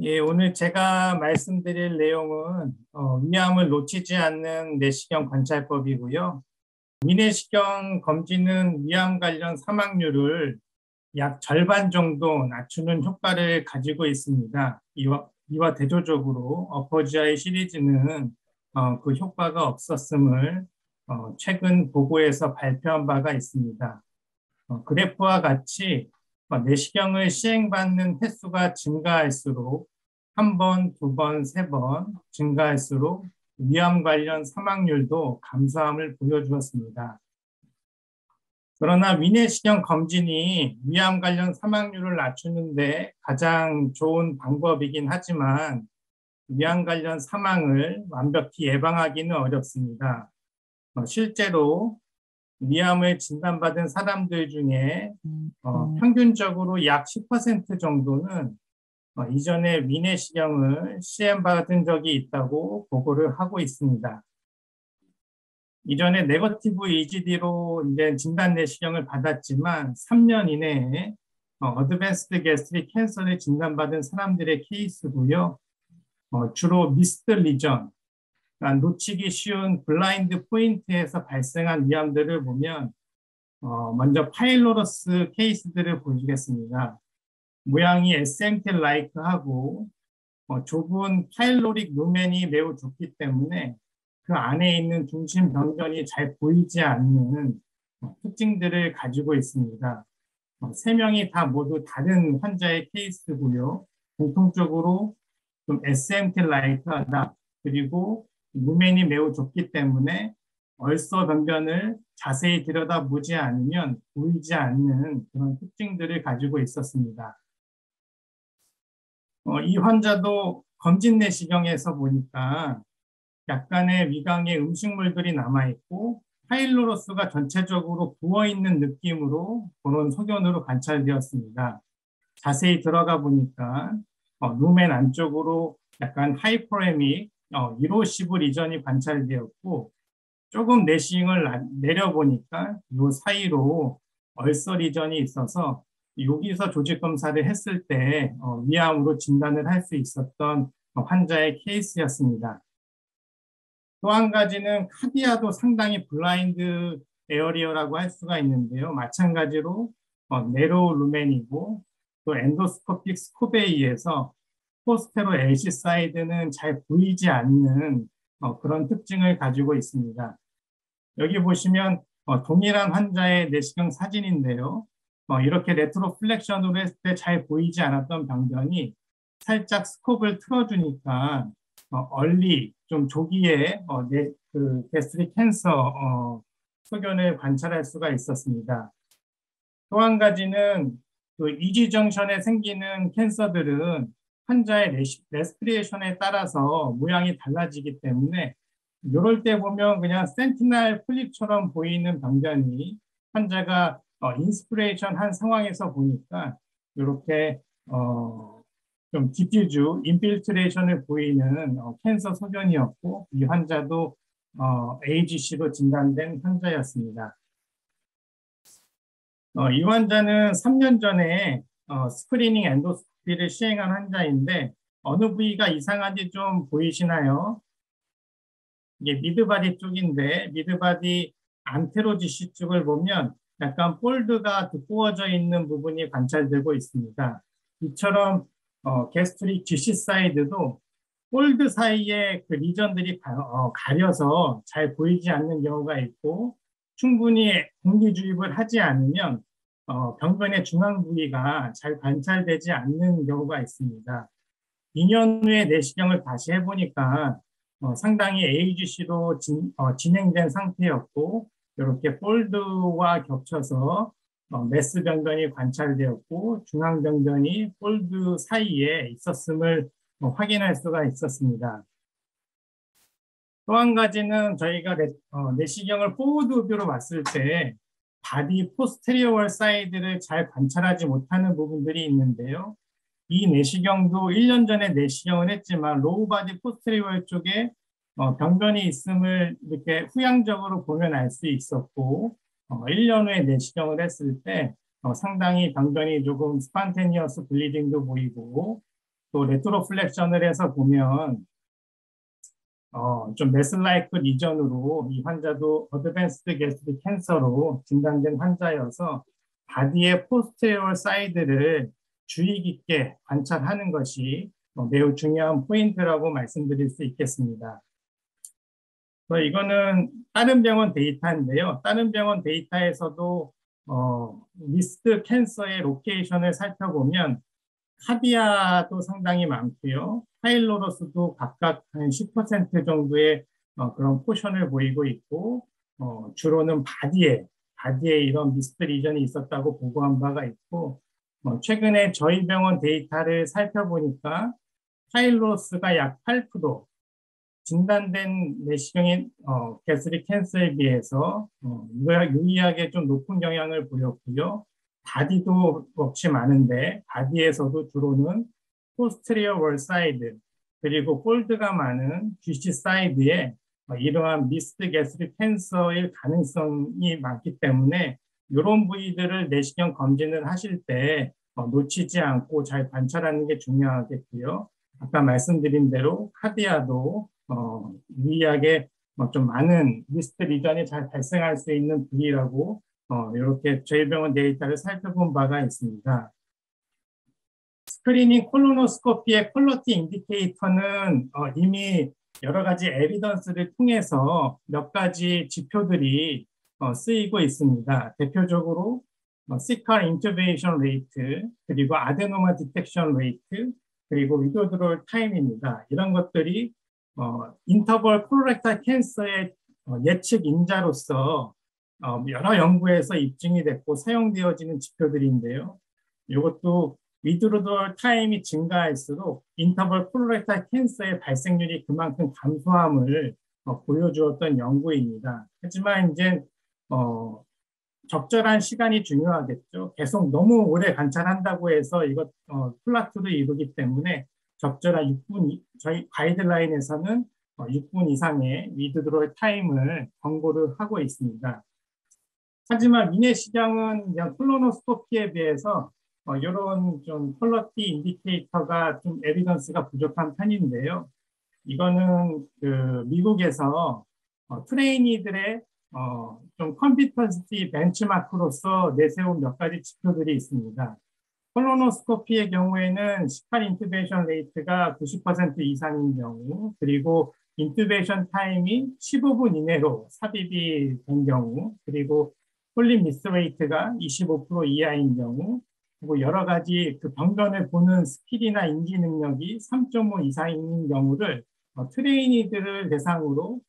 예, 오늘 제가 말씀드릴 내용은 위암을 놓치지 않는 내시경 관찰법이고요. 위내시경 검진은 위암 관련 사망률을 약 절반 정도 낮추는 효과를 가지고 있습니다. 이와 대조적으로 어퍼지아의 시리즈는 그 효과가 없었음을 최근 보고에서 발표한 바가 있습니다. 그래프와 같이 내시경을 시행받는 횟수가 증가할수록 한 번, 두 번, 세 번 증가할수록 위암 관련 사망률도 감소함을 보여주었습니다. 그러나 위내시경 검진이 위암 관련 사망률을 낮추는데 가장 좋은 방법이긴 하지만 위암 관련 사망을 완벽히 예방하기는 어렵습니다. 실제로 위암을 진단받은 사람들 중에 평균적으로 약 10% 정도는 이전에 위내시경을 시행받은 적이 있다고 보고를 하고 있습니다. 이전에 네거티브 EGD로 이제 진단 내시경을 받았지만 3년 이내에 어드밴스드 게스트릭 캔서를 진단받은 사람들의 케이스고요. 주로 미스드 리전, 그러니까 놓치기 쉬운 블라인드 포인트에서 발생한 위암들을 보면 먼저 파일로러스 케이스들을 보시겠습니다. 모양이 SMT-like하고 좁은 파일로릭 루멘이 매우 좁기 때문에 그 안에 있는 중심 병변이 잘 보이지 않는 특징들을 가지고 있습니다. 세 명이 다 모두 다른 환자의 케이스고요. 공통적으로 좀 SMT-like하다. 그리고 루멘이 매우 좁기 때문에 얼서 병변을 자세히 들여다보지 않으면 보이지 않는 그런 특징들을 가지고 있었습니다. 이 환자도 검진 내시경에서 보니까 약간의 위강의 음식물들이 남아있고 파일로로스가 전체적으로 부어있는 느낌으로 그런 소견으로 관찰되었습니다. 자세히 들어가 보니까 루멘 안쪽으로 약간 하이포레믹 이로시브 리전이 관찰되었고 조금 내시경을 내려보니까 이 사이로 얼서 리전이 있어서 여기서 조직 검사를 했을 때 위암으로 진단을 할 수 있었던 환자의 케이스였습니다. 또 한 가지는 카디아도 상당히 블라인드 에어리어라고 할 수가 있는데요. 마찬가지로 네로우 루멘이고 또 엔도스코픽 스코프에 의해서 포스테로 엘시 사이드는 잘 보이지 않는 그런 특징을 가지고 있습니다. 여기 보시면 동일한 환자의 내시경 사진인데요. 이렇게 레트로 플렉션으로 했을 때 잘 보이지 않았던 병변이 살짝 스콥을 틀어주니까 얼리 좀 조기에 그 게스트릭 캔서 소견을 관찰할 수가 있었습니다. 또 한 가지는 그 이지 정션에 생기는 캔서들은 환자의 레스피레이션에 따라서 모양이 달라지기 때문에 이럴 때 보면 그냥 센티넬 플립처럼 보이는 병변이 환자가 인스피레이션 한 상황에서 보니까 이렇게 좀 디퓨즈, 인필트레이션을 보이는 캔서 소견이었고 이 환자도 AGC로 진단된 환자였습니다. 이 환자는 3년 전에 스크리닝 엔도스코피를 시행한 환자인데 어느 부위가 이상한지 좀 보이시나요? 이게 미드바디 쪽인데 미드바디 안테로지시 쪽을 보면 약간 폴드가 두꺼워져 있는 부분이 관찰되고 있습니다. 이처럼 게스트릭 GC 사이드도 폴드 사이에 그 리전들이 가려서 잘 보이지 않는 경우가 있고 충분히 공기 주입을 하지 않으면 병변의 중앙 부위가 잘 관찰되지 않는 경우가 있습니다. 2년 후에 내시경을 다시 해보니까 상당히 AGC로 진행된 상태였고 이렇게 폴드와 겹쳐서 메스 병변이 관찰되었고 중앙 병변이 폴드 사이에 있었음을 확인할 수가 있었습니다. 또 한 가지는 저희가 내시경을 포워드 뷰로 봤을 때 바디 포스테리어월 사이드를 잘 관찰하지 못하는 부분들이 있는데요. 이 내시경도 1년 전에 내시경을 했지만 로우 바디 포스테리어 쪽에 병변이 있음을 이렇게 후양적으로 보면 알 수 있었고 1년 후에 내시경을 했을 때 상당히 병변이 조금 스판테니어스 블리딩도 보이고 또 레트로플렉션을 해서 보면 좀 메슬라이크 리전으로 이 환자도 어드밴스드 게스트릭 캔서로 진단된 환자여서 바디의 포스테리어 사이드를 주의 깊게 관찰하는 것이 매우 중요한 포인트라고 말씀드릴 수 있겠습니다. 이거는 다른 병원 데이터인데요. 다른 병원 데이터에서도 리스트 캔서의 로케이션을 살펴보면 카디아도 상당히 많고요. 파일로러스도 각각 한 10% 정도의 그런 포션을 보이고 있고, 주로는 바디에 이런 미스트 리전이 있었다고 보고한 바가 있고, 최근에 저희 병원 데이터를 살펴보니까 파일로러스가 약 8%, 진단된 내시경의 게스트릭 캔서에 비해서 유의하게 좀 높은 영향을 보였고요. 바디도 역시 많은데 바디에서도 주로는 포스테리어 월 사이드 그리고 폴드가 많은 GC 사이드에 이러한 미스트 게스트릭 캔서일 가능성이 많기 때문에 이런 부위들을 내시경 검진을 하실 때 놓치지 않고 잘 관찰하는 게 중요하겠고요. 아까 말씀드린 대로 카디아도 유의하게 좀 많은 미스트 리전이 잘 발생할 수 있는 부위라고 이렇게 저희 병원 데이터를 살펴본 바가 있습니다. 스크리닝 콜로노스코피의 퀄리티 인디케이터는 이미 여러 가지 에비던스를 통해서 몇 가지 지표들이 쓰이고 있습니다. 대표적으로 시칼 인투베이션 레이트, 그리고 아데노마 디텍션 레이트, 그리고 위도드롤 타임입니다. 이런 것들이 인터벌 콜렉탈 캔서의 예측 인자로서 여러 연구에서 입증이 됐고 사용되어지는 지표들인데요. 이것도 위드로돌 타임이 증가할수록 인터벌 콜렉탈 캔서의 발생률이 그만큼 감소함을 보여주었던 연구입니다. 하지만 이제 적절한 시간이 중요하겠죠. 계속 너무 오래 관찰한다고 해서 이것 플라투를 이루기 때문에 적절한 6분, 저희 가이드라인에서는 6분 이상의 위드드롤 타임을 권고를 하고 있습니다. 하지만 미내시경은 그냥 콜로노스코피에 비해서 이런 좀 퀄리티 인디케이터가 좀 에비던스가 부족한 편인데요. 이거는 그 미국에서 트레이니들의 좀 컴피턴시 벤치마크로서 내세운 몇 가지 지표들이 있습니다. 콜로노스코피의 경우에는 18 인투베이션 레이트가 90% 이상인 경우, 그리고 인투베이션 타임이 15분 이내로 삽입이 된 경우, 그리고 콜린 미스 레이트가 25% 이하인 경우, 그리고 여러 가지 그 병변을 보는 스킬이나 인지 능력이 3.5 이상인 경우를 트레이니들을 대상으로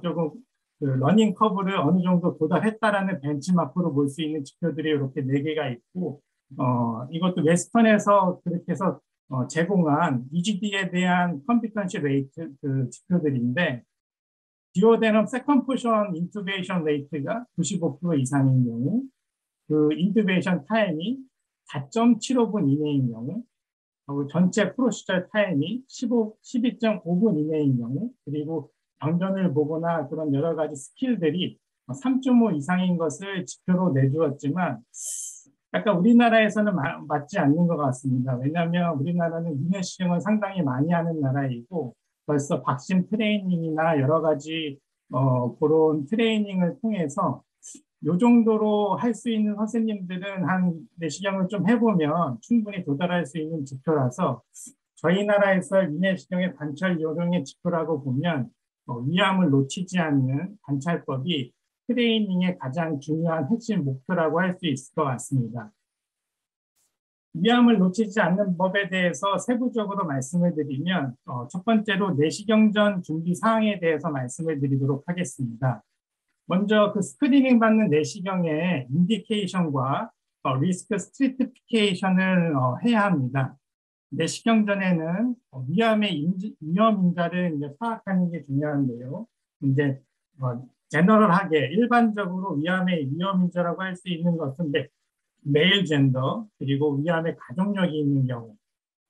조금 그 러닝 커브를 어느 정도 도달했다라는 벤치마크로 볼 수 있는 지표들이 이렇게 4개가 있고, 이것도 웨스턴에서 그렇게 해서 제공한 EGD에 대한 컴피턴시 레이트 그 지표들인데, 디오데넘 세컨 포션 인투베이션 레이트가 95% 이상인 경우, 그 인투베이션 타임이 4.75분 이내인 경우, 그리고 전체 프로시저 타임이 12.5분 이내인 경우, 그리고 병변을 보거나 그런 여러 가지 스킬들이 3.5 이상인 것을 지표로 내주었지만 약간 우리나라에서는 맞지 않는 것 같습니다. 왜냐하면 우리나라는 미내시경을 상당히 많이 하는 나라이고 벌써 박심 트레이닝이나 여러 가지 그런 트레이닝을 통해서 이 정도로 할 수 있는 선생님들은 한 내시경을 좀 해보면 충분히 도달할 수 있는 지표라서 저희 나라에서 미내시경의 관찰 요령의 지표라고 보면 위암을 놓치지 않는 관찰법이 트레이닝의 가장 중요한 핵심 목표라고 할 수 있을 것 같습니다. 위암을 놓치지 않는 법에 대해서 세부적으로 말씀을 드리면 첫 번째로 내시경 전 준비 사항에 대해서 말씀을 드리도록 하겠습니다. 먼저 그 스크리닝 받는 내시경의 인디케이션과 리스크 스트리티피케이션을 해야 합니다. 내시경 전에는 위험 인자를 이제 파악하는 게 중요한데요. 이제 제너럴하게 일반적으로 위암의 위험 인자라고 할 수 있는 것은 메일 젠더, 그리고 위암의 가족력이 있는 경우,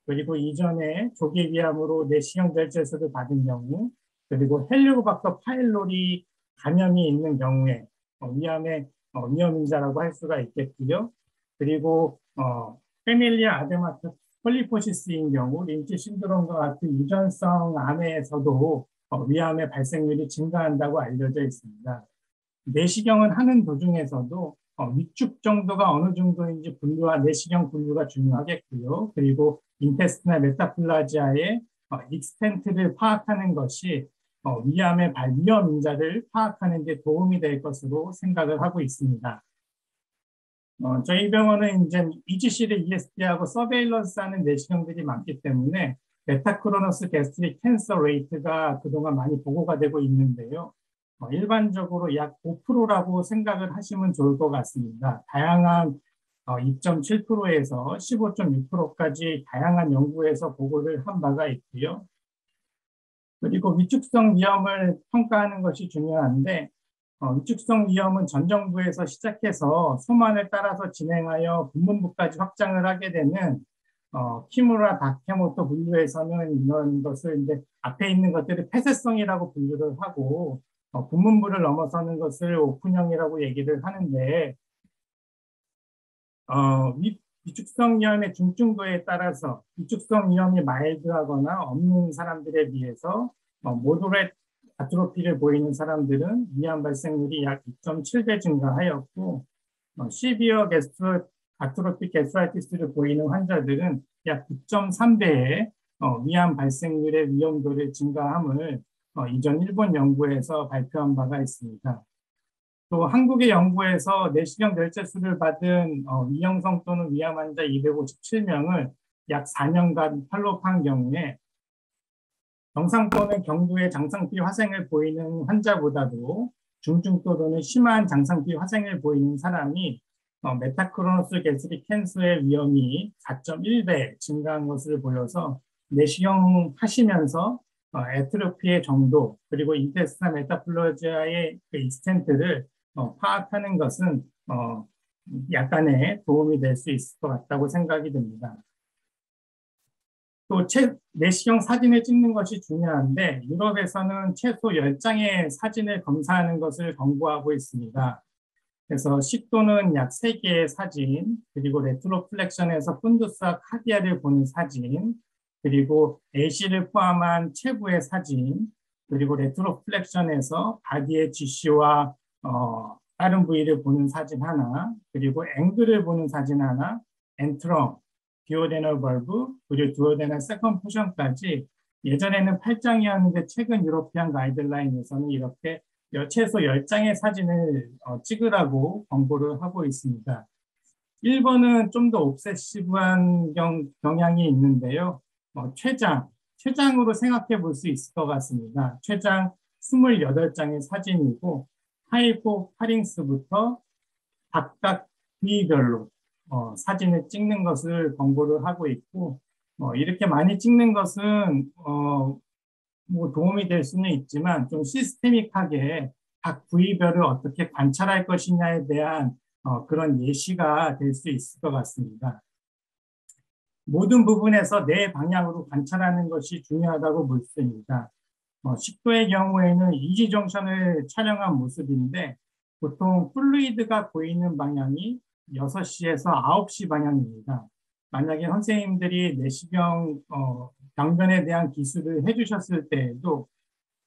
그리고 이전에 조기 위암으로 내시경 결제서를 받은 경우, 그리고 헬리코박터 파일로리 감염이 있는 경우에 위암의 위험 인자라고 할 수가 있겠고요. 그리고 패밀리아 아데마토스 폴리포시스인 경우 린치 신드롬과 같은 유전성 암에서도 위암의 발생률이 증가한다고 알려져 있습니다. 내시경을 하는 도중에서도 위축 정도가 어느 정도인지 분류와 내시경 분류가 중요하겠고요. 그리고 인테스티나 메타플라지아의 익스텐트를 파악하는 것이 위암의 위험 인자를 파악하는 데 도움이 될 것으로 생각을 하고 있습니다. 저희 병원은 이제 EGC를 ESD하고 서베일런스하는 내시경들이 많기 때문에 메타크로너스 게스트릭 캔서 레이트가 그동안 많이 보고가 되고 있는데요. 일반적으로 약 5%라고 생각을 하시면 좋을 것 같습니다. 다양한 2.7%에서 15.6%까지 다양한 연구에서 보고를 한 바가 있고요. 그리고 위축성 위험을 평가하는 것이 중요한데 위축성 위험은 전 정부에서 시작해서 소만을 따라서 진행하여 분문부까지 확장을 하게 되는 키무라 다케모토 분류에서는 이런 것을 이제 앞에 있는 것들을 폐쇄성이라고 분류를 하고 분문부를 넘어서는 것을 오픈형이라고 얘기를 하는데 위축성 위험의 중증도에 따라서 위축성 위험이 마일드하거나 없는 사람들에 비해서 모더렛 아트로피를 보이는 사람들은 위암 발생률이 약 2.7배 증가하였고 시비어 아트로픽 게스트라이티스를 보이는 환자들은 약 9.3배의 위암 발생률의 위험도를 증가함을 이전 일본 연구에서 발표한 바가 있습니다. 또 한국의 연구에서 내시경 결제수를 받은 위형성 또는 위암 환자 257명을 약 4년간 팔로우한 경우에 정상 또는 경도의 장상피 화생을 보이는 환자보다도 중증도 또는 심한 장상피 화생을 보이는 사람이 메타크로너스 게스트릭 캔서의 위험이 4.1배 증가한 것을 보여서 내시경 하시면서 애트로피의 정도 그리고 인테스타 메타플라지아의 그 익스텐트를 파악하는 것은 약간의 도움이 될 수 있을 것 같다고 생각이 듭니다. 또 내시경 사진을 찍는 것이 중요한데 유럽에서는 최소 10장의 사진을 검사하는 것을 권고하고 있습니다. 그래서 식도는 약 3개의 사진, 그리고 레트로플렉션에서 푼두스와 카디아를 보는 사진, 그리고 AC를 포함한 체부의 사진, 그리고 레트로플렉션에서 바디의 GC와 다른 부위를 보는 사진 하나, 그리고 앵글을 보는 사진 하나, 엔트럼, 듀오데널 벌브, 그리고 듀오데널 세컨 포션까지 예전에는 8장이었는데 최근 유로피안 가이드라인에서는 이렇게 최소 10장의 사진을 찍으라고 권고를 하고 있습니다. 일본은 좀 더 옵세시브한 경향이 있는데요. 최장으로 생각해 볼 수 있을 것 같습니다. 최장 28장의 사진이고 하이포 파링스부터 각각 부위별로 사진을 찍는 것을 권고를 하고 있고 이렇게 많이 찍는 것은 뭐 도움이 될 수는 있지만 좀 시스테믹하게 각 부위별을 어떻게 관찰할 것이냐에 대한 그런 예시가 될 수 있을 것 같습니다. 모든 부분에서 내 방향으로 관찰하는 것이 중요하다고 볼 수 있습니다. 식도의 경우에는 이지정션을 촬영한 모습인데 보통 플루이드가 보이는 방향이 6시에서 9시 방향입니다. 만약에 선생님들이 내시경 병변에 대한 기술을 해주셨을 때에도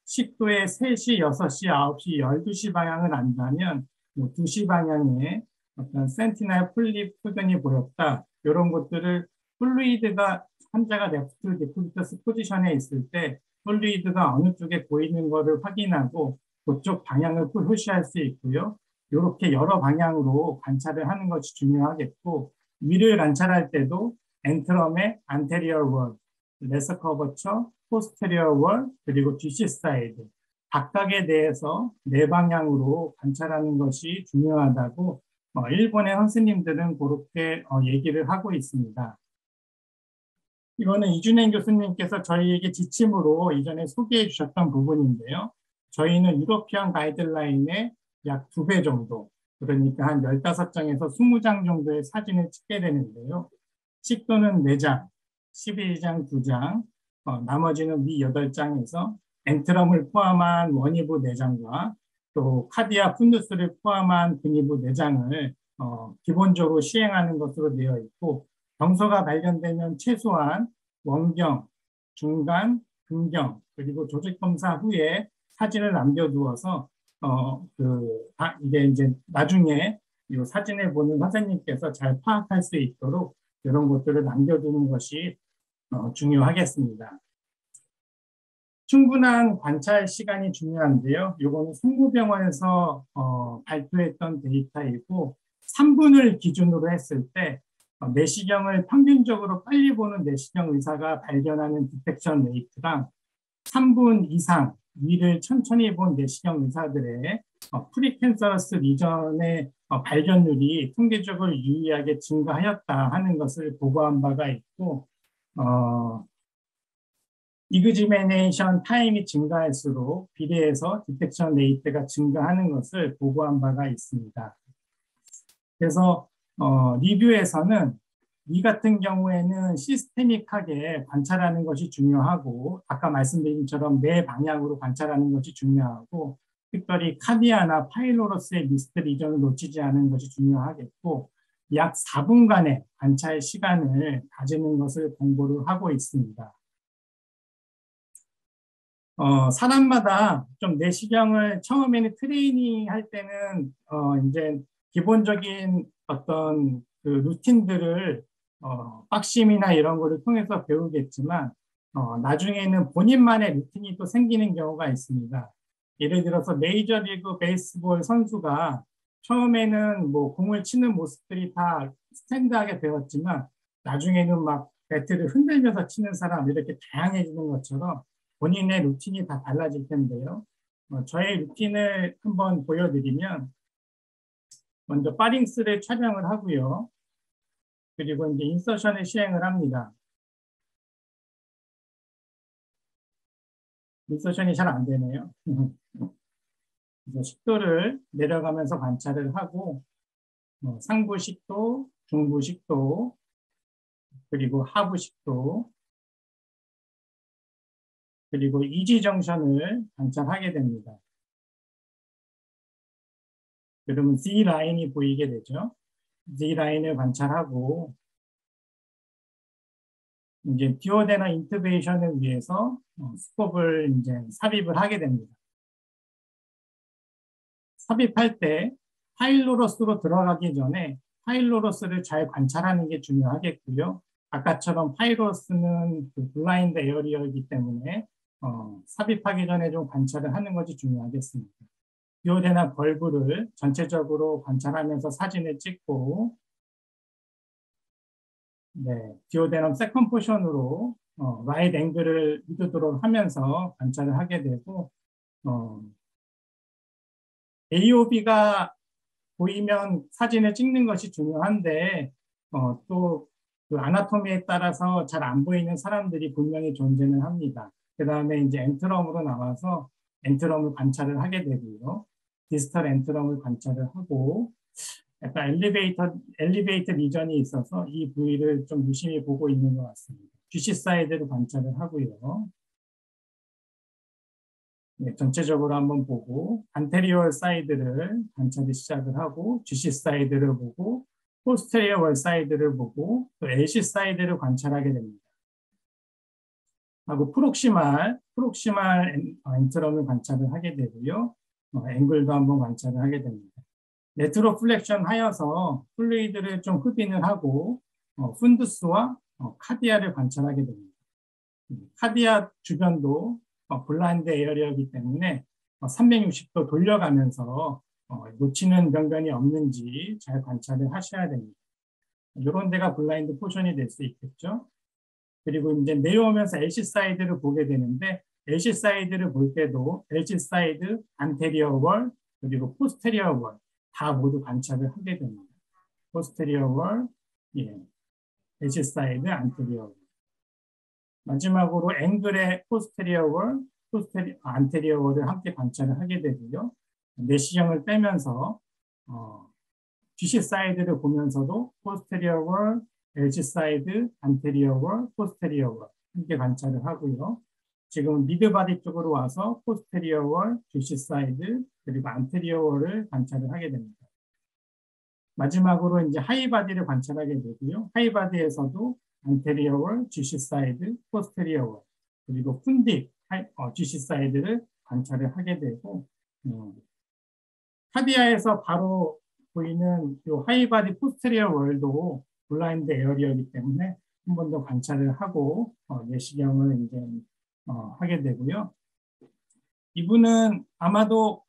식도의 3시, 6시, 9시, 12시 방향을 안다면 2시 방향에 어떤 센티넬 플립 흡연이 보였다. 이런 것들을 플루이드가 환자가 레프트 디프리터스 포지션에 있을 때 플루이드가 어느 쪽에 보이는 것을 확인하고 그쪽 방향을 표시할 수 있고요. 이렇게 여러 방향으로 관찰을 하는 것이 중요하겠고 위를 관찰할 때도 엔트럼의 안테리어 월, 레서 커버처, 포스테리어 월, 그리고 GC 사이드 각각에 대해서 네 방향으로 관찰하는 것이 중요하다고 일본의 선생님들은 그렇게 얘기를 하고 있습니다. 이거는 이준행 교수님께서 저희에게 지침으로 이전에 소개해 주셨던 부분인데요. 저희는 유러피안 가이드라인의 약 2배 정도, 그러니까 한 15장에서 20장 정도의 사진을 찍게 되는데요. 식도는 4장, 12장 2장, 나머지는 위 8장에서 엔트럼을 포함한 원이부 4장과 또 카디아 푼두스를 포함한 근이부 4장을 기본적으로 시행하는 것으로 되어 있고 경소가 발견되면 최소한 원경, 중간, 근경, 그리고 조직검사 후에 사진을 남겨두어서 이게 이제 나중에 이 사진을 보는 선생님께서 잘 파악할 수 있도록 이런 것들을 남겨두는 것이 중요하겠습니다. 충분한 관찰 시간이 중요한데요. 이거는 성모병원에서 발표했던 데이터이고 3분을 기준으로 했을 때 내시경을 평균적으로 빨리 보는 내시경 의사가 발견하는 디텍션 레이트랑 3분 이상 위를 천천히 본 내시경 의사들의 프리캔서러스 리전의 발견률이 통계적으로 유의하게 증가하였다 하는 것을 보고한 바가 있고 이그지미네이션 타임이 증가할수록 비례해서 디텍션 레이트가 증가하는 것을 보고한 바가 있습니다. 그래서 리뷰에서는 이 같은 경우에는 시스테믹하게 관찰하는 것이 중요하고 아까 말씀드린 것처럼 네 방향으로 관찰하는 것이 중요하고 특별히 카디아나 파일로러스의 미스트 리전을 놓치지 않은 것이 중요하겠고 약 4분간의 관찰 시간을 가지는 것을 권고를 하고 있습니다. 사람마다 좀 내시경을 처음에는 트레이닝 할 때는 이제 기본적인 어떤 그 루틴들을 빡심이나 이런 거를 통해서 배우겠지만 나중에는 본인만의 루틴이 또 생기는 경우가 있습니다. 예를 들어서 메이저리그 베이스볼 선수가 처음에는 뭐 공을 치는 모습들이 다 스탠드하게 되었지만 나중에는 막 배트를 흔들면서 치는 사람 이렇게 다양해지는 것처럼 본인의 루틴이 다 달라질 텐데요. 저의 루틴을 한번 보여드리면 먼저 파링스를 촬영을 하고요. 그리고 이제 인서션을 시행을 합니다. 인서션이 잘 안 되네요. 그래서 식도를 내려가면서 관찰을 하고 상부 식도, 중부 식도, 그리고 하부 식도, 그리고 이지 정션을 관찰하게 됩니다. 그러면 Z 라인이 보이게 되죠. Z 라인을 관찰하고 이제 디오데나 인투베이션을 위해서 스콥을 이제 삽입을 하게 됩니다. 삽입할 때 파일로러스로 들어가기 전에 파일로러스를 잘 관찰하는 게 중요하겠고요. 아까처럼 파일로러스는 그 블라인드 에어리어이기 때문에 삽입하기 전에 좀 관찰을 하는 것이 중요하겠습니다. 디오데나 벌브를 전체적으로 관찰하면서 사진을 찍고 디오데넘 세컨 포션으로 라이트 앵글을 유도도록 하면서 관찰을 하게 되고 AOB가 보이면 사진을 찍는 것이 중요한데 또 그 아나토미에 따라서 잘 안 보이는 사람들이 분명히 존재는 합니다. 그 다음에 이제 엔트럼으로 나와서 엔트럼을 관찰을 하게 되고요. 디스털 엔트럼을 관찰을 하고 약간 엘리베이터 리전이 있어서 이 부위를 좀 유심히 보고 있는 것 같습니다. GC 사이드를 관찰을 하고요. 네, 전체적으로 한번 보고 안테리어 사이드를 관찰을 시작을 하고 GC 사이드를 보고 포스테리어 사이드를 보고 또 LC 사이드를 관찰하게 됩니다. 하고 프록시말 엔트럼을 관찰을 하게 되고요. 앵글도 한번 관찰을 하게 됩니다. 레트로플렉션 하여서 플루이드를 좀 흡인을 하고 푼두스와 카디아를 관찰하게 됩니다. 카디아 주변도 블라인드 에어리어이기 때문에 360도 돌려가면서 놓치는 병변이 없는지 잘 관찰을 하셔야 됩니다. 이런 데가 블라인드 포션이 될 수 있겠죠. 그리고 이제 내려오면서 LC 사이드를 보게 되는데 LC 사이드를 볼 때도 LC 사이드, 안테리어 월, 그리고 포스테리어 월 다 모두 관찰을 하게 됩니다. 포스테리어 월, LC 사이드, 안테리어 월. 마지막으로 앵글의 포스테리어 월, 안테리어 월을 함께 관찰을 하게 되고요. 내시경을 빼면서 GC 사이드를 보면서도 포스테리어 월, LC 사이드, 안테리어 월, 포스테리어 월 함께 관찰을 하고요. 지금 미드바디 쪽으로 와서 포스테리어 월, GC 사이드, 그리고 안테리어 월을 관찰을 하게 됩니다. 마지막으로 이제 하이바디를 관찰하게 되고요. 하이바디에서도 안테리어 월, GC 사이드, 포스테리어 월, 그리고 푼딕, GC 사이드를 관찰을 하게 되고, 카디아에서 바로 보이는 이 하이바디 포스테리어 월도 블라인드 에어리어이기 때문에 한 번 더 관찰을 하고 내시경을 이제 하게 되고요. 이분은 아마도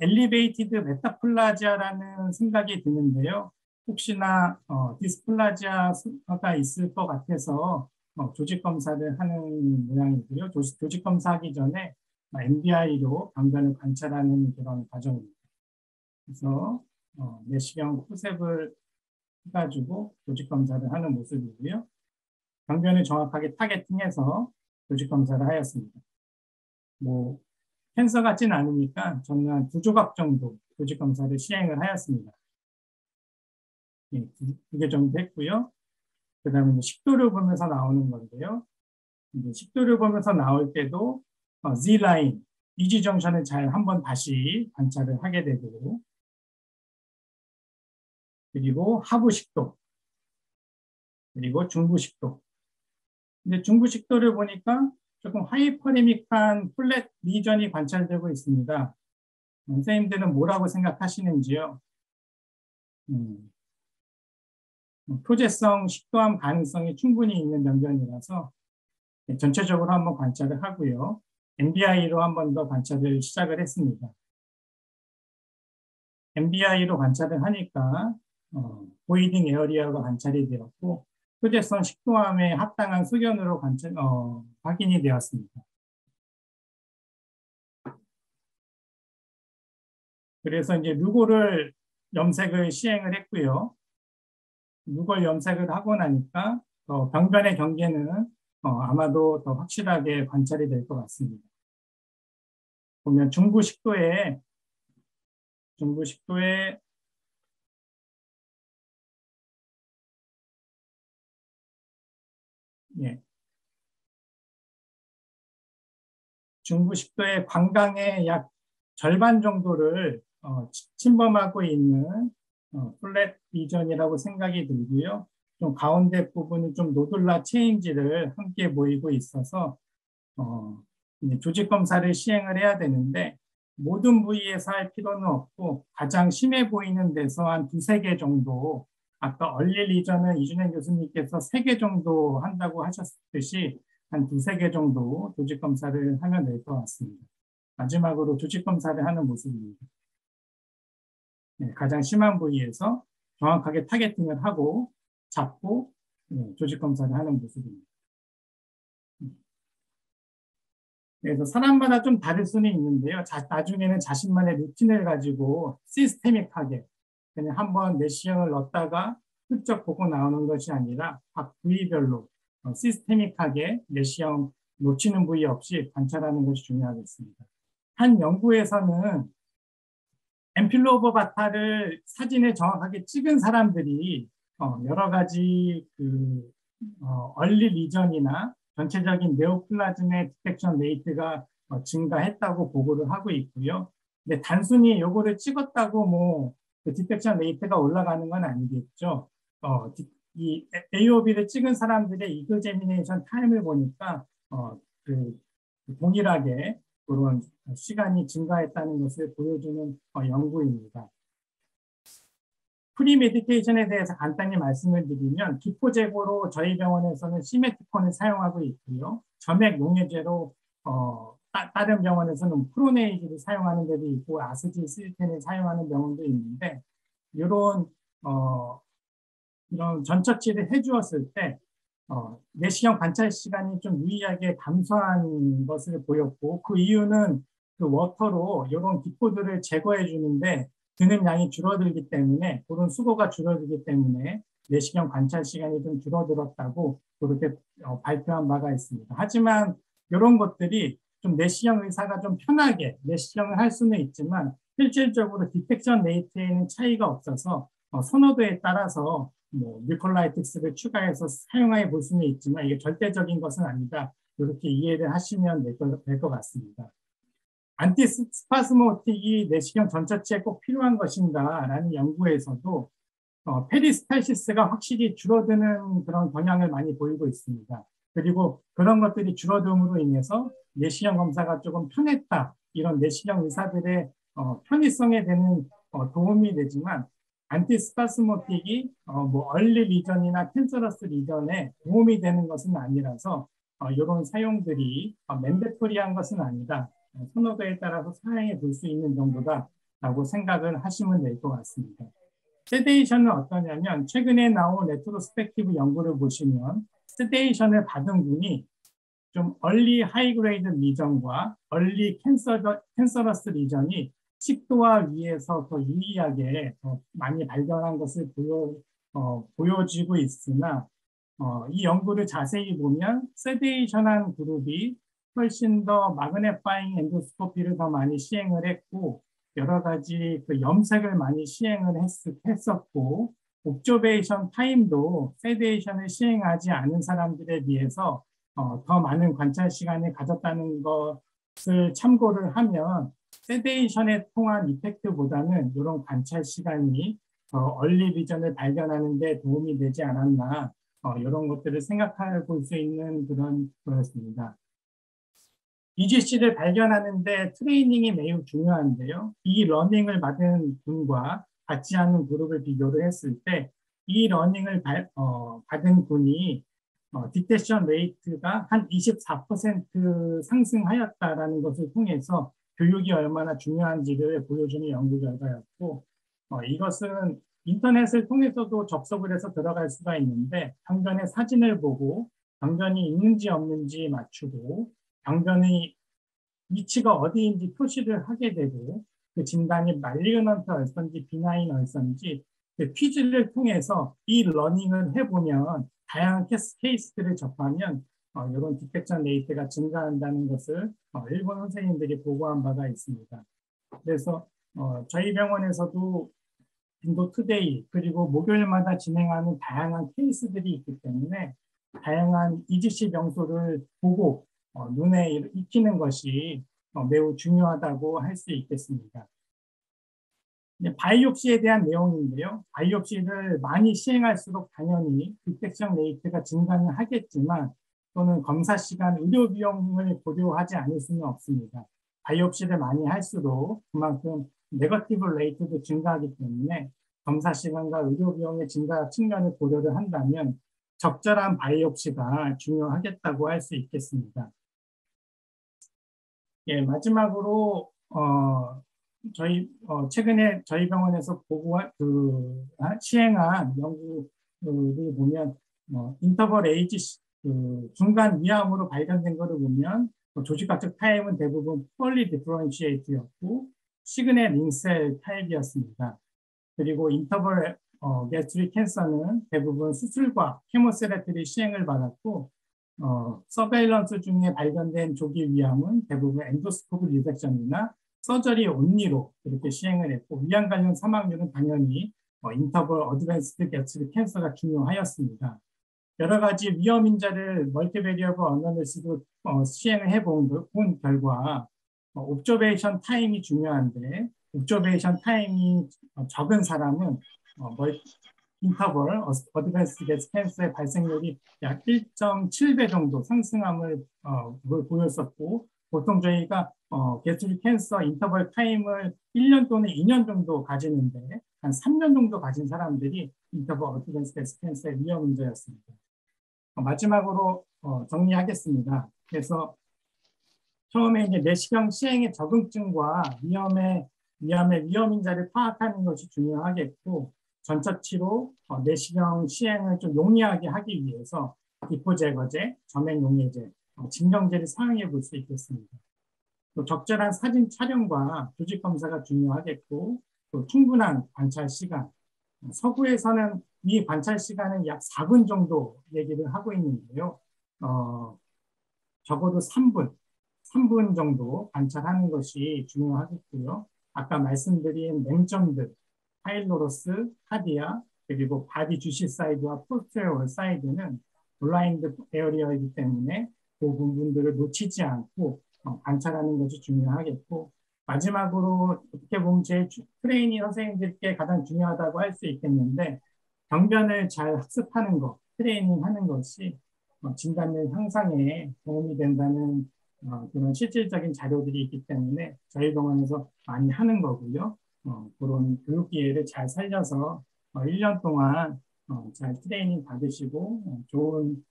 엘리베이티드 메타플라지아라는 생각이 드는데요. 혹시나 디스플라지아가 있을 것 같아서 조직 검사를 하는 모양이고요. 조직 검사하기 전에 MBI로 병변을 관찰하는 그런 과정입니다. 그래서 내시경 코셉을 해가지고 조직 검사를 하는 모습이고요. 병변을 정확하게 타겟팅해서 조직 검사를 하였습니다. 뭐 캔서 같지는 않으니까 저는 한 2조각 정도 조직 검사를 시행을 하였습니다. 예, 2개 정도 했고요. 그 다음에 식도를 보면서 나오는 건데요. 이제 식도를 보면서 나올 때도 Z라인, 이지 정션을 잘 한번 다시 관찰을 하게 되고, 그리고 하부식도, 그리고 중부식도. 근데 중부식도를 보니까 조금 하이퍼레믹한 플랫 리전이 관찰되고 있습니다. 선생님들은 뭐라고 생각하시는지요? 표재성 식도암 가능성이 충분히 있는 병변이라서 전체적으로 한번 관찰을 하고요. MBI로 한 번 더 관찰을 시작을 했습니다. MBI로 관찰을 하니까 보이딩 에어리어가 관찰이 되었고 표재성 식도암에 합당한 소견으로 확인이 되었습니다. 그래서 이제 루골을 염색을 시행을 했고요. 루골 염색을 하고 나니까 병변의 경계는 아마도 더 확실하게 관찰이 될 것 같습니다. 보면 중부식도에 예, 중부식도의 관강의 약 절반 정도를 침범하고 있는 플랫 리전이라고 생각이 들고요. 좀 가운데 부분이 좀 노듈라 체인지를 함께 보이고 있어서 이제 조직 검사를 시행을 해야 되는데 모든 부위에서 할 필요는 없고 가장 심해 보이는 데서 한 2-3개 정도 아까 얼리 리전은 이준현 교수님께서 3개 정도 한다고 하셨듯이 한 2-3개 정도 조직 검사를 하면 될 것 같습니다. 마지막으로 조직 검사를 하는 모습입니다. 네, 가장 심한 부위에서 정확하게 타겟팅을 하고 잡고 조직 검사를 하는 모습입니다. 그래서 사람마다 좀 다를 수는 있는데요. 나중에는 자신만의 루틴을 가지고 시스테믹하게 그냥 한번 내시경을 넣었다가 훌쩍 보고 나오는 것이 아니라 각 부위별로 시스테믹하게 내시경 놓치는 부위 없이 관찰하는 것이 중요하겠습니다. 한 연구에서는 엠필로버 바타를 사진을 정확하게 찍은 사람들이 여러 가지 얼리 리전이나 전체적인 네오플라즘의 디텍션 레이트가 증가했다고 보고를 하고 있고요. 근데 단순히 요거를 찍었다고 그 디텍션 레이트가 올라가는 건 아니겠죠. 이 AOB를 찍은 사람들의 이그제미네이션 타임을 보니까 동일하게 그런 시간이 증가했다는 것을 보여주는 연구입니다. 프리메디케이션에 대해서 간단히 말씀을 드리면 기포 제거로 저희 병원에서는 시메티콘을 사용하고 있고요. 점액 용해제로 다른 병원에서는 프로네이즈를 사용하는 데도 있고 아스질실텐을 사용하는 병원도 있는데 이런 전처치를 해주었을 때 내시경 관찰 시간이 좀 유의하게 감소한 것을 보였고 그 이유는 그 워터로 이런 기포들을 제거해 주는데 드는 양이 줄어들기 때문에 그런 수고가 줄어들기 때문에 내시경 관찰 시간이 좀 줄어들었다고 그렇게 발표한 바가 있습니다. 하지만 이런 것들이 좀 내시경 의사가 좀 편하게 내시경을 할 수는 있지만 실질적으로 디텍션 레이트에는 차이가 없어서 선호도에 따라서 뮤콜라이틱스를 추가해서 사용해 볼 수는 있지만 이게 절대적인 것은 아니다. 이렇게 이해를 하시면 될 것 같습니다. 안티스파스모틱이 내시경 전처치에 꼭 필요한 것인가라는 연구에서도 페리스탈시스가 확실히 줄어드는 그런 경향을 많이 보이고 있습니다. 그리고 그런 것들이 줄어듦으로 인해서 내시경 검사가 조금 편했다. 이런 내시경 의사들의 편의성에 되는 도움이 되지만 안티스파스모틱이 뭐 얼리 리전이나 캔서러스 리전에 도움이 되는 것은 아니라서 이런 사용들이 맨데토리한 것은 아니다. 선호도에 따라서 사용해 볼 수 있는 정도다라고 생각을 하시면 될 것 같습니다. 세데이션은 어떠냐면 최근에 나온 레트로스펙티브 연구를 보시면 세데이션을 받은 분이 좀 얼리 하이그레이드 리전과 얼리 캔서러스 리전이 10도와 위에서 더 유의하게 더 많이 발견한 것을 보여지고 있으나 이 연구를 자세히 보면 세데이션한 그룹이 훨씬 더 마그네파잉 엔도스코피를 더 많이 시행을 했고 여러 가지 그 염색을 많이 시행을 했었고 옵저베이션 타임도 세데이션을 시행하지 않은 사람들에 비해서 더 많은 관찰 시간을 가졌다는 것을 참고를 하면 세데이션에 통한 이펙트보다는 이런 관찰 시간이 얼리 비전을 발견하는 데 도움이 되지 않았나 이런 것들을 생각해 볼 수 있는 그런 거였습니다. EGC를 발견하는데 트레이닝이 매우 중요한데요. 이 러닝을 받은 분과 받지 않은 그룹을 비교를 했을 때 이 러닝을 받은 분이 디텍션 레이트가 한 24% 상승하였다라는 것을 통해서 교육이 얼마나 중요한지를 보여주는 연구 결과였고 이것은 인터넷을 통해서도 접속을 해서 들어갈 수가 있는데 병변의 사진을 보고 병변이 있는지 없는지 맞추고 병변의 위치가 어디인지 표시를 하게 되고 그 진단이 말리그넌트 얼선지 비나인 얼선지 그 퀴즈를 통해서 이 러닝을 해보면 다양한 케이스들을 접하면 이런 디텍션 레이트가 증가한다는 것을 일본 선생님들이 보고한 바가 있습니다. 그래서 저희 병원에서도 빈도 투데이 그리고 목요일마다 진행하는 다양한 케이스들이 있기 때문에 다양한 EGC 병소를 보고 눈에 익히는 것이 매우 중요하다고 할 수 있겠습니다. 바이옵시에 대한 내용인데요. 바이옵시를 많이 시행할수록 당연히 디텍션 레이트가 증가는 하겠지만 또는 검사 시간, 의료 비용을 고려하지 않을 수는 없습니다. 바이옵시를 많이 할수록 그만큼 네거티브 레이트도 증가하기 때문에 검사 시간과 의료 비용의 증가 측면을 고려를 한다면 적절한 바이옵시가 중요하겠다고 할 수 있겠습니다. 예, 마지막으로 최근에 저희 병원에서 시행한 연구를 보면 인터벌 에이지 중간 위암으로 발견된 것을 보면 조직학적 타입은 대부분 폴리 디퍼런시에이트였고 시그넷 링셀 타입이었습니다. 그리고 인터벌 게스트릭 캔서는 대부분 수술과 케모세라피를 시행을 받았고 서베일런스 중에 발견된 조기 위암은 대부분 엔도스코프 리섹션이나 서저리 온리로 이렇게 시행을 했고 위암 관련 사망률은 당연히 인터벌 어드밴스드 게스트릭 캔서가 중요하였습니다. 여러 가지 위험 인자를 멀티베리어블 어널리시스로 시행을 해본 결과 옵저베이션 타임이 중요한데 옵저베이션 타임이 적은 사람은 인터벌 어드밴스드 게스트 캔서의 발생률이 약 1.7배 정도 상승함을 보였었고 보통 저희가 게스트릭 캔서 인터벌 타임을 1년 또는 2년 정도 가지는데 한 3년 정도 가진 사람들이 인터벌 어드밴스드 게스트 캔서의 위험 인자였습니다. 마지막으로 정리하겠습니다. 그래서 처음에 이제 내시경 시행의 적응증과 위험의 위험 인자를 파악하는 것이 중요하겠고 전처치로 내시경 시행을 좀 용이하게 하기 위해서 기포 제거제, 점액 용해제, 진정제를 사용해 볼 수 있겠습니다. 또 적절한 사진 촬영과 조직 검사가 중요하겠고 또 충분한 관찰 시간. 서구에서는 이 관찰 시간은 약 4분 정도 얘기를 하고 있는데요. 적어도 3분 정도 관찰하는 것이 중요하겠고요. 아까 말씀드린 맹점들, 파일로로스, 카디아, 그리고 바디 주시 사이드와 포스테리어 사이드는 블라인드 에어리어이기 때문에 그 부분들을 놓치지 않고 관찰하는 것이 중요하겠고, 마지막으로 어떻게 보면 제 트레이닝 선생님들께 가장 중요하다고 할 수 있겠는데, 병변을 잘 학습하는 것, 트레이닝하는 것이 진단력 향상에 도움이 된다는 그런 실질적인 자료들이 있기 때문에 저희 병원에서 많이 하는 거고요. 그런 교육 기회를 잘 살려서 1년 동안 잘 트레이닝 받으시고 좋은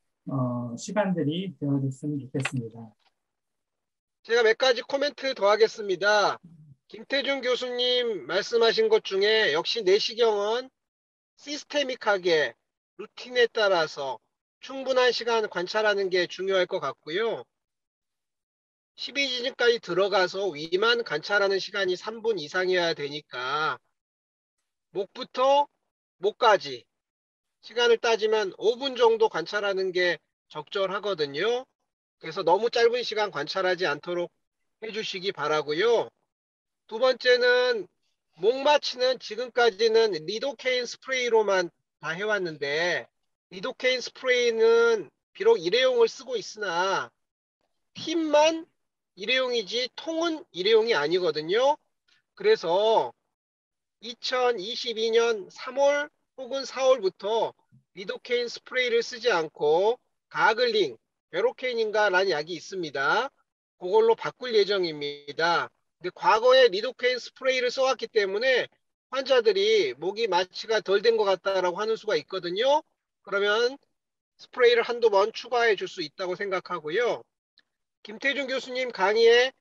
시간들이 되어줬으면 좋겠습니다. 제가 몇 가지 코멘트 더 하겠습니다. 김태준 교수님 말씀하신 것 중에 역시 내시경은 시스테믹하게 루틴에 따라서 충분한 시간 관찰하는 게 중요할 것 같고요. 12지진까지 들어가서 위만 관찰하는 시간이 3분 이상이어야 되니까 목부터 목까지 시간을 따지면 5분 정도 관찰하는 게 적절하거든요. 그래서 너무 짧은 시간 관찰하지 않도록 해주시기 바라고요. 두 번째는 목 마취는 지금까지는 리도케인 스프레이로만 다 해왔는데 리도케인 스프레이는 비록 일회용을 쓰고 있으나 팁만 일회용이지 통은 일회용이 아니거든요. 그래서 2022년 3월 혹은 4월부터 리도케인 스프레이를 쓰지 않고 가글링, 베로케인인가라는 약이 있습니다. 그걸로 바꿀 예정입니다. 근데 과거에 리도케인 스프레이를 써왔기 때문에 환자들이 목이 마취가 덜 된 것 같다라고 하는 수가 있거든요. 그러면 스프레이를 한두 번 추가해 줄 수 있다고 생각하고요. 김태준 교수님 강의에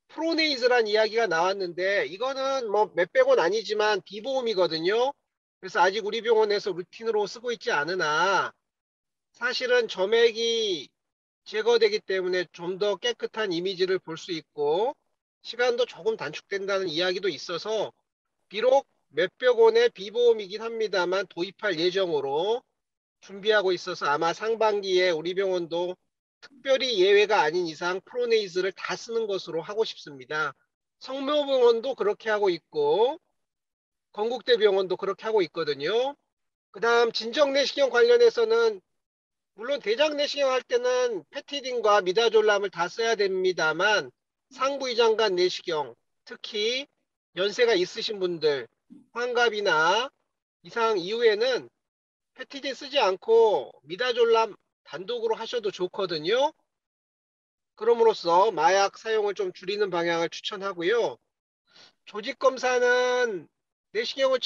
프로네이즈란 이야기가 나왔는데 이거는 뭐 몇백 원 아니지만 비보험이거든요. 그래서 아직 우리 병원에서 루틴으로 쓰고 있지 않으나 사실은 점액이 제거되기 때문에 좀 더 깨끗한 이미지를 볼 수 있고 시간도 조금 단축된다는 이야기도 있어서 비록 몇백 원의 비보험이긴 합니다만 도입할 예정으로 준비하고 있어서 아마 상반기에 우리 병원도 특별히 예외가 아닌 이상 프로네이즈를 다 쓰는 것으로 하고 싶습니다. 성모병원도 그렇게 하고 있고 건국대병원도 그렇게 하고 있거든요. 그 다음 진정내시경 관련해서는 물론 대장내시경 할 때는 페티딘과 미다졸람을 다 써야 됩니다만 상부이장관 내시경 특히 연세가 있으신 분들 환갑이나 이상 이후에는 페티딘 쓰지 않고 미다졸람 단독으로 하셔도 좋거든요. 그럼으로써 마약 사용을 좀 줄이는 방향을 추천하고요. 조직검사는 내시경을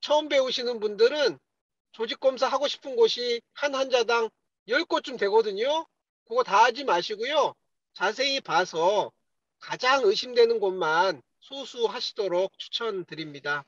처음 배우시는 분들은 조직검사 하고 싶은 곳이 한 환자당 10곳쯤 되거든요. 그거 다 하지 마시고요. 자세히 봐서 가장 의심되는 곳만 소수하시도록 추천드립니다.